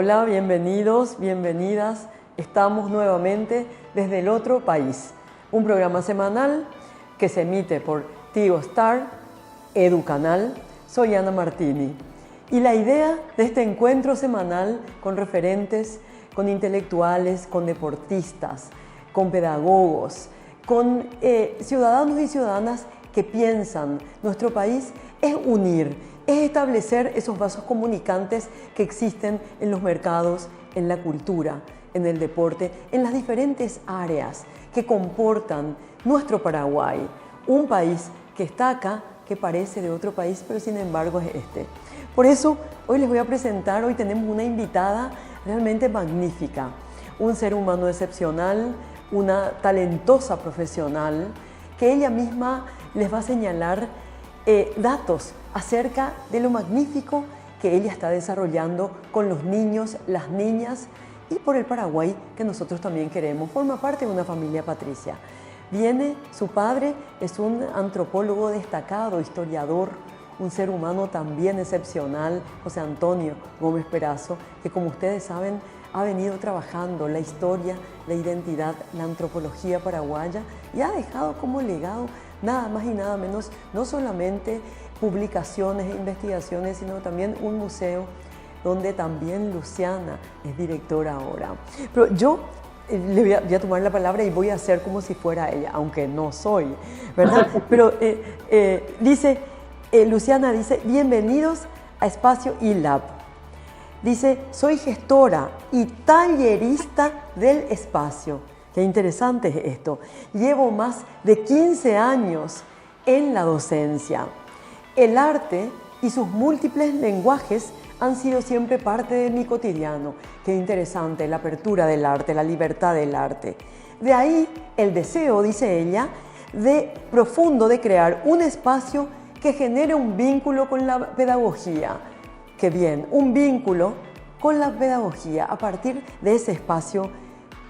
Hola, bienvenidos, bienvenidas. Estamos nuevamente desde el otro país. Un programa semanal que se emite por Tigo Star, Educanal. Soy Ana Martini. Y la idea de este encuentro semanal con referentes, con intelectuales, con deportistas, con pedagogos, con ciudadanos y ciudadanas que piensan nuestro país es unir, es establecer esos vasos comunicantes que existen en los mercados, en la cultura, en el deporte, en las diferentes áreas que comportan nuestro Paraguay, un país que está acá, que parece de otro país, pero sin embargo es este. Por eso hoy les voy a presentar, hoy tenemos una invitada realmente magnífica, un ser humano excepcional, una talentosa profesional, que ella misma les va a señalar datos acerca de lo magnífico que ella está desarrollando con los niños, las niñas y por el Paraguay que nosotros también queremos. Forma parte de una familia patricia. Viene, su padre es un antropólogo destacado, historiador, un ser humano también excepcional, José Antonio Gómez Perazo, que como ustedes saben ha venido trabajando la historia, la identidad, la antropología paraguaya y ha dejado como legado nada más y nada menos, no solamente publicaciones e investigaciones, sino también un museo donde también Luciana es directora ahora. Pero yo le voy a tomar la palabra y voy a hacer como si fuera ella, aunque no soy, ¿verdad? Pero Luciana dice, bienvenidos a Espacio eLab. Dice, soy gestora y tallerista del espacio. Qué interesante es esto. Llevo más de 15 años en la docencia. El arte y sus múltiples lenguajes han sido siempre parte de mi cotidiano. Qué interesante, la apertura del arte, la libertad del arte. De ahí el deseo, dice ella, profundo de crear un espacio que genere un vínculo con la pedagogía. Qué bien, un vínculo con la pedagogía a partir de ese espacio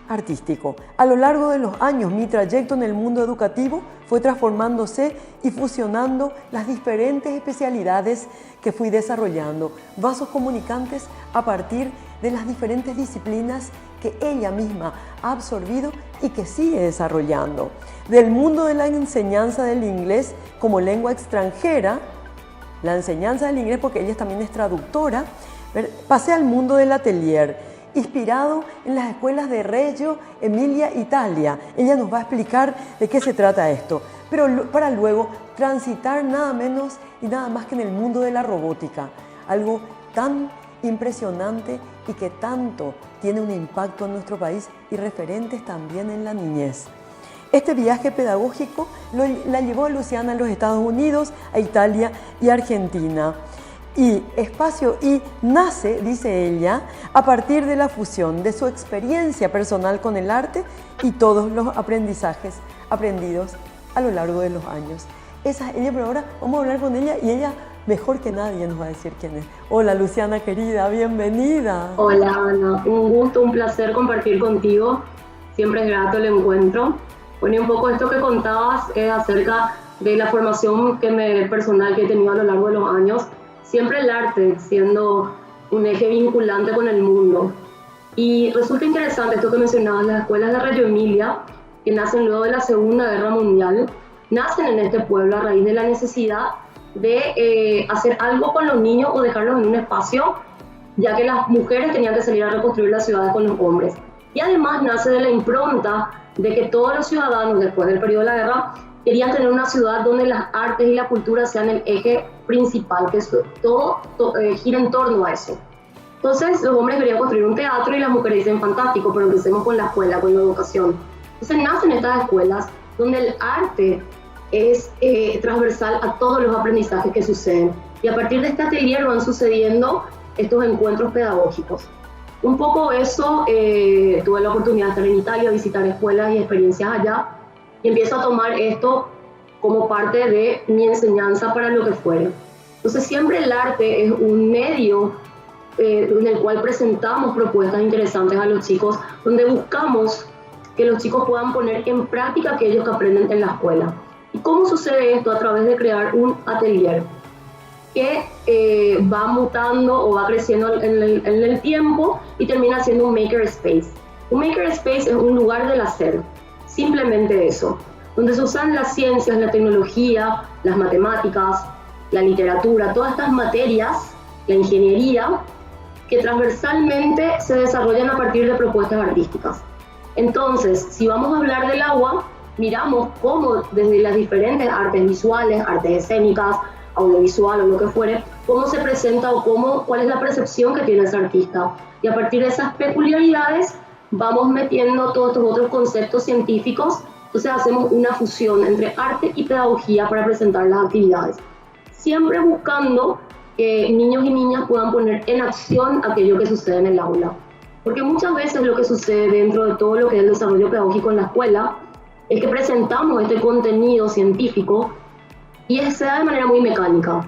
artístico. A lo largo de los años, mi trayecto en el mundo educativo fue transformándose y fusionando las diferentes especialidades que fui desarrollando, vasos comunicantes a partir de las diferentes disciplinas que ella misma ha absorbido y que sigue desarrollando. Del mundo de la enseñanza del inglés como lengua extranjera, la enseñanza del inglés porque ella también es traductora, pasé al mundo del atelier, inspirado en las escuelas de Reggio Emilia, Italia. Ella nos va a explicar de qué se trata esto, pero para luego transitar nada menos y nada más que en el mundo de la robótica, algo tan impresionante y que tanto tiene un impacto en nuestro país y referentes también en la niñez. Este viaje pedagógico la llevó a Luciana a los Estados Unidos, a Italia y Argentina. Y Espacio I nace, dice ella, a partir de la fusión de su experiencia personal con el arte y todos los aprendizajes aprendidos a lo largo de los años. Esa es ella, pero ahora vamos a hablar con ella y ella mejor que nadie nos va a decir quién es. Hola Luciana querida, bienvenida. Hola Ana, un gusto, un placer compartir contigo. Siempre es grato el encuentro. Bueno, y un poco esto que contabas es acerca de la formación personal que he tenido a lo largo de los años. Siempre el arte siendo un eje vinculante con el mundo. Y resulta interesante esto que mencionabas, las escuelas de Reggio Emilia, que nacen luego de la Segunda Guerra Mundial, nacen en este pueblo a raíz de la necesidad de hacer algo con los niños o dejarlos en un espacio, ya que las mujeres tenían que salir a reconstruir las ciudades con los hombres. Y además nace de la impronta de que todos los ciudadanos, después del periodo de la guerra, querían tener una ciudad donde las artes y la cultura sean el eje principal, que todo gira en torno a eso. Entonces los hombres querían construir un teatro y las mujeres dicen fantástico, pero empecemos con la escuela, con la educación. Entonces nacen estas escuelas donde el arte es transversal a todos los aprendizajes que suceden. Y a partir de este atelier van sucediendo estos encuentros pedagógicos. Un poco eso, tuve la oportunidad de estar en Italia, visitar escuelas y experiencias allá, y empiezo a tomar esto como parte de mi enseñanza para lo que fuere. Entonces siempre el arte es un medio en el cual presentamos propuestas interesantes a los chicos, donde buscamos que los chicos puedan poner en práctica aquello que aprenden en la escuela. ¿Y cómo sucede esto? A través de crear un atelier. que va mutando o va creciendo en el tiempo y termina siendo un makerspace. Un makerspace es un lugar del hacer, simplemente eso, donde se usan las ciencias, la tecnología, las matemáticas, la literatura, todas estas materias, la ingeniería, que transversalmente se desarrollan a partir de propuestas artísticas. Entonces, si vamos a hablar del agua, miramos cómo desde las diferentes artes visuales, artes escénicas, audiovisual o lo que fuere, cómo se presenta o cuál es la percepción que tiene ese artista. Y a partir de esas peculiaridades vamos metiendo todos estos otros conceptos científicos, entonces hacemos una fusión entre arte y pedagogía para presentar las actividades. Siempre buscando que niños y niñas puedan poner en acción aquello que sucede en el aula. Porque muchas veces lo que sucede dentro de todo lo que es el desarrollo pedagógico en la escuela es que presentamos este contenido científico y se da de manera muy mecánica,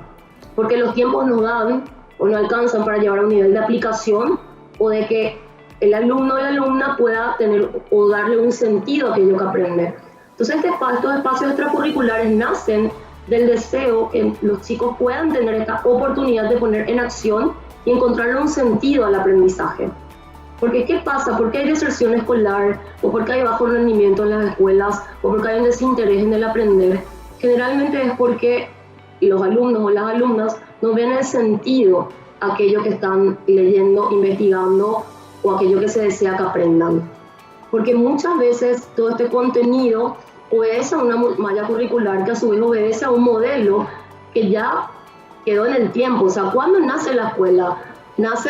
porque los tiempos nos dan o no alcanzan para llevar a un nivel de aplicación o de que el alumno o la alumna pueda tener o darle un sentido a aquello que aprende. Entonces estos espacios extracurriculares nacen del deseo que los chicos puedan tener esta oportunidad de poner en acción y encontrarle un sentido al aprendizaje. Porque ¿qué pasa? ¿Por qué hay deserción escolar? ¿O por qué hay bajo rendimiento en las escuelas? ¿O por qué hay un desinterés en el aprender? Generalmente es porque los alumnos o las alumnas no ven el sentido a aquello que están leyendo, investigando o aquello que se desea que aprendan. Porque muchas veces todo este contenido obedece a una malla curricular que a su vez obedece a un modelo que ya quedó en el tiempo. O sea, ¿cuándo nace la escuela? Nace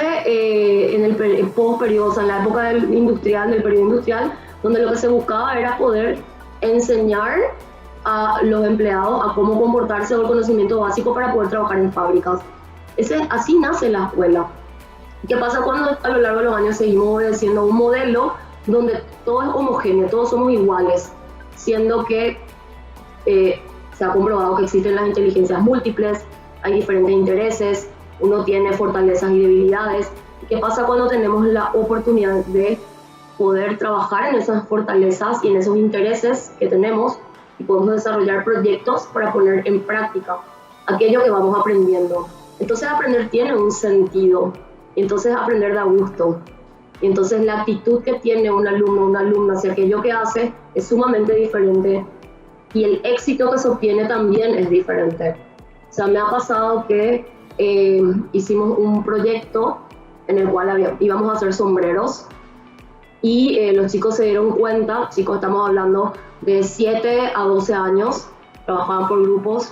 en el post-periodo, o sea, en la época del periodo industrial, donde lo que se buscaba era poder enseñar a los empleados a cómo comportarse o el conocimiento básico para poder trabajar en fábricas. Así nace la escuela. ¿Qué pasa cuando a lo largo de los años seguimos obedeciendo a un modelo donde todo es homogéneo, todos somos iguales, siendo que se ha comprobado que existen las inteligencias múltiples, hay diferentes intereses, uno tiene fortalezas y debilidades? ¿Qué pasa cuando tenemos la oportunidad de poder trabajar en esas fortalezas y en esos intereses que tenemos y podemos desarrollar proyectos para poner en práctica aquello que vamos aprendiendo? Entonces aprender tiene un sentido, entonces aprender da gusto. Y entonces la actitud que tiene un alumno o una alumna hacia aquello que hace es sumamente diferente y el éxito que se obtiene también es diferente. O sea, me ha pasado que hicimos un proyecto en el cual íbamos a hacer sombreros y los chicos se dieron cuenta, chicos, estamos hablando de 7 a 12 años, trabajaban por grupos.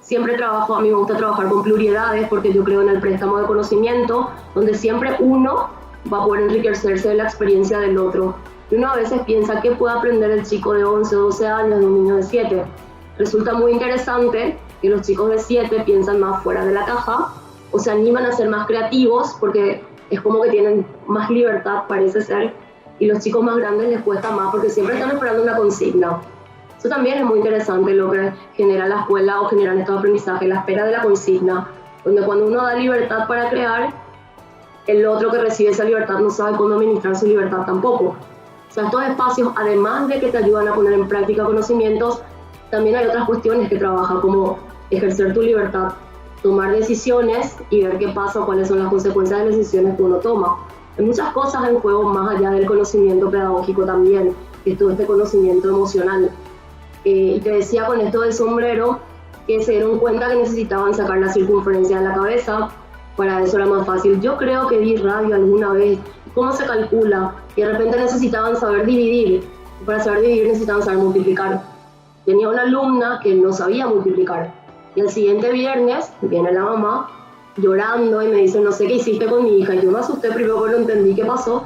Siempre a mí me gusta trabajar con pluralidades porque yo creo en el préstamo de conocimiento, donde siempre uno va a poder enriquecerse de la experiencia del otro. Y uno a veces piensa que puede aprender el chico de 11 o 12 años de un niño de 7. Resulta muy interesante que los chicos de 7 piensan más fuera de la caja o se animan a ser más creativos porque es como que tienen más libertad, parece ser, y los chicos más grandes les cuesta más porque siempre están esperando una consigna. Eso también es muy interesante lo que genera la escuela o generan estos aprendizajes, la espera de la consigna, donde cuando uno da libertad para crear, el otro que recibe esa libertad no sabe cómo administrar su libertad tampoco. O sea, estos espacios, además de que te ayudan a poner en práctica conocimientos, también hay otras cuestiones que trabajan, como ejercer tu libertad, tomar decisiones y ver qué pasa o cuáles son las consecuencias de las decisiones que uno toma. Hay muchas cosas en juego más allá del conocimiento pedagógico también, que es todo este conocimiento emocional. Y te decía con esto del sombrero que se dieron cuenta que necesitaban sacar la circunferencia de la cabeza, para eso era más fácil. Yo creo que vi radio alguna vez, cómo se calcula, y de repente necesitaban saber dividir, y para saber dividir necesitaban saber multiplicar. Tenía una alumna que no sabía multiplicar, y el siguiente viernes viene la mamá llorando y me dice, no sé qué hiciste con mi hija, y yo me asusté primero porque no entendí qué pasó,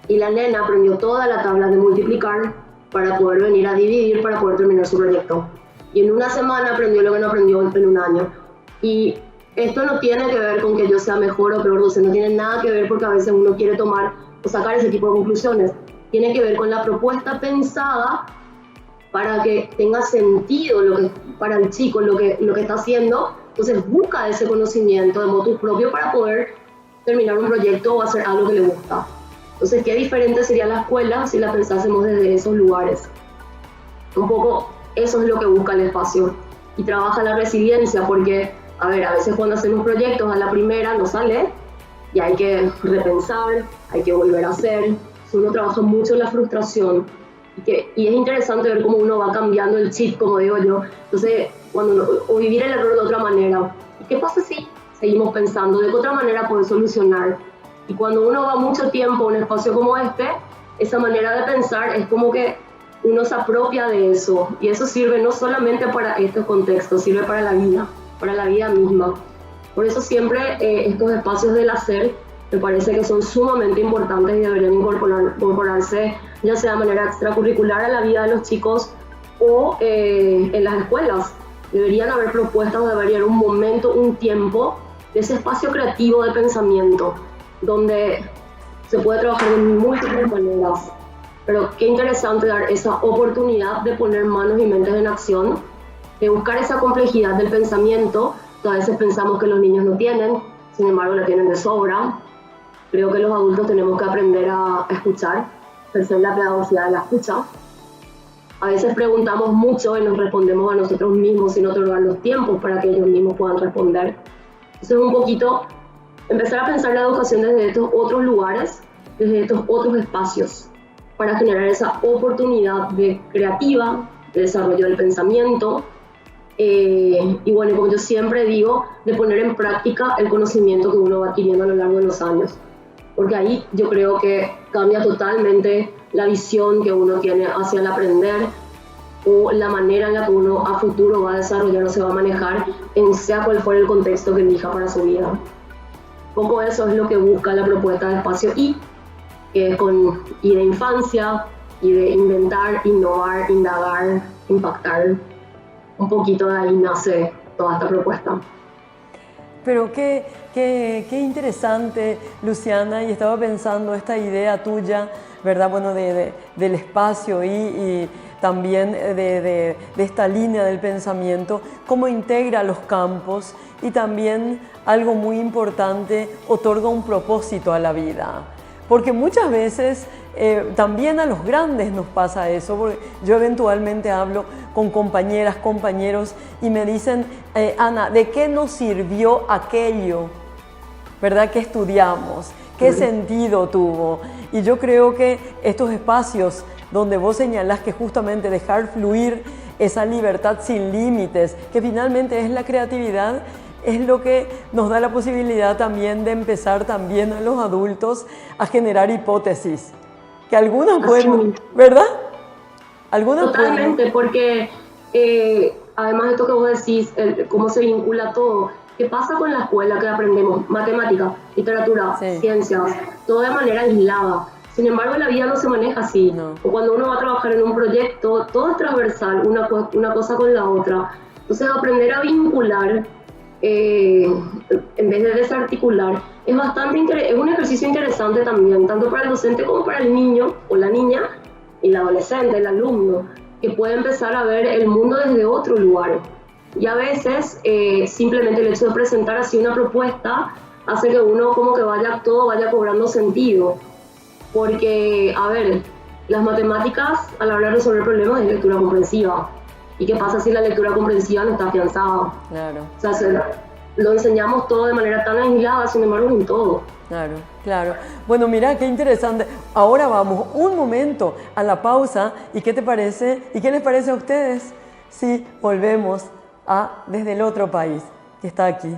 y la nena aprendió toda la tabla de multiplicar para poder venir a dividir, para poder terminar su proyecto. Y en una semana aprendió lo que no aprendió en un año. Y esto no tiene que ver con que yo sea mejor o peor docente, no tiene nada que ver porque a veces uno quiere tomar o sacar ese tipo de conclusiones. Tiene que ver con la propuesta pensada para que tenga sentido para el chico lo que está haciendo. Entonces busca ese conocimiento de motus propio para poder terminar un proyecto o hacer algo que le gusta. Entonces, ¿qué diferente sería la escuela si la pensásemos desde esos lugares? Un poco eso es lo que busca el espacio. Y trabaja la resiliencia, porque a ver, a veces cuando hacemos proyectos a la primera no sale y hay que repensar, hay que volver a hacer. Uno trabaja mucho en la frustración y es interesante ver cómo uno va cambiando el chip, como digo yo. Entonces, o vivir el error de otra manera. ¿Y qué pasa si seguimos pensando de qué otra manera poder solucionar? Y cuando uno va mucho tiempo a un espacio como este, esa manera de pensar es como que uno se apropia de eso. Y eso sirve no solamente para estos contextos, sirve para la vida misma. Por eso siempre estos espacios del hacer me parece que son sumamente importantes y deberían incorporarse ya sea de manera extracurricular a la vida de los chicos o en las escuelas. Deberían haber propuestas, debería haber un momento, un tiempo de ese espacio creativo de pensamiento donde se puede trabajar de múltiples maneras. Pero qué interesante dar esa oportunidad de poner manos y mentes en acción, de buscar esa complejidad del pensamiento que a veces pensamos que los niños no tienen, sin embargo la tienen de sobra. Creo que los adultos tenemos que aprender a escuchar, ejercer la pedagogía de la escucha. A veces preguntamos mucho y nos respondemos a nosotros mismos sin otorgar los tiempos para que ellos mismos puedan responder. Entonces un poquito empezar a pensar la educación desde estos otros lugares, desde estos otros espacios, para generar esa oportunidad creativa, de desarrollo del pensamiento, y bueno, como yo siempre digo, de poner en práctica el conocimiento que uno va adquiriendo a lo largo de los años. Porque ahí yo creo que cambia totalmente la visión que uno tiene hacia el aprender o la manera en la que uno a futuro va a desarrollar o se va a manejar en sea cual fuera el contexto que elija para su vida. Un poco eso es lo que busca la propuesta de Espacio I, que es con I de infancia, y de inventar, innovar, indagar, impactar. Un poquito de ahí nace toda esta propuesta. Pero qué interesante, Luciana, y estaba pensando esta idea tuya, ¿verdad? Bueno, del espacio y también de esta línea del pensamiento, cómo integra los campos y también algo muy importante, otorga un propósito a la vida. Porque muchas veces también a los grandes nos pasa eso, porque yo eventualmente hablo con compañeras, compañeros y me dicen, Ana, ¿de qué nos sirvió aquello, verdad, que estudiamos? ¿Qué sentido tuvo? Y yo creo que estos espacios donde vos señalás que justamente dejar fluir esa libertad sin límites, que finalmente es la creatividad, es lo que nos da la posibilidad también de empezar también a los adultos a generar hipótesis, que algunas pueden, ¿verdad? Algunas totalmente, pueden. porque además de esto que vos decís, cómo se vincula todo, ¿qué pasa con la escuela que aprendemos? Matemática, literatura, ciencias, todo de manera aislada. Sin embargo, la vida no se maneja así. No. O cuando uno va a trabajar en un proyecto, todo es transversal, una cosa con la otra. Entonces, aprender a vincular en vez de desarticular, es un ejercicio interesante también, tanto para el docente como para el niño o la niña, y el adolescente, el alumno, que puede empezar a ver el mundo desde otro lugar. Y a veces simplemente el hecho de presentar así una propuesta hace que uno como que todo vaya cobrando sentido. Porque, a ver, las matemáticas a la hora de resolver problemas es lectura comprensiva. ¿Y qué pasa si la lectura comprensiva no está afianzada? Claro. O sea, lo enseñamos todo de manera tan aislada, sin embargo, es un todo. Claro, claro. Bueno, mira, qué interesante. Ahora vamos un momento a la pausa. ¿Y qué te parece? ¿Y qué les parece a ustedes si volvemos a Desde el Otro País, que está aquí?